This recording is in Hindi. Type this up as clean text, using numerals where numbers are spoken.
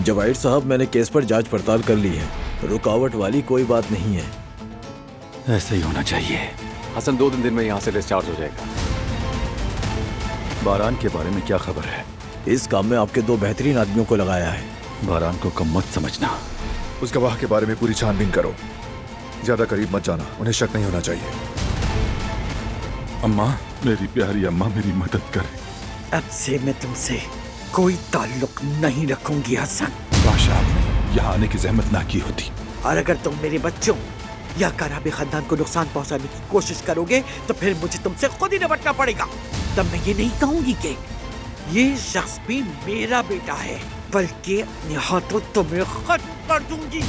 जवाहिर साहब, मैंने केस पर जांच पड़ताल कर ली है, रुकावट वाली कोई बात नहीं है। ऐसे ही होना चाहिए। हसन 2-3 दिन में यहाँ से डिस्चार्ज हो जाएगा। बारान के बारे में क्या खबर है? इस काम में आपके 2 बेहतरीन आदमियों को लगाया है। बारान को कम मत समझना। उस गवाह के बारे में पूरी छानबीन करो, ज्यादा करीब मत जाना, उन्हें शक नहीं होना चाहिए। अम्मा, मेरी प्यारी अम्मा, मेरी मदद करें। अब से मैं तुमसे कोई ताल्लुक नहीं रखूंगी हसन। काश आपने यहाँ आने की जहमत ना की होती। और अगर तुम मेरे बच्चों या कराबी खानदान को नुकसान पहुंचाने की कोशिश करोगे तो फिर मुझे तुमसे खुद ही निपटना पड़ेगा। तब मैं ये नहीं कहूंगी कि ये शख्स भी मेरा बेटा है, बल्कि अपने हाथों तुम्हें खत्म कर दूंगी।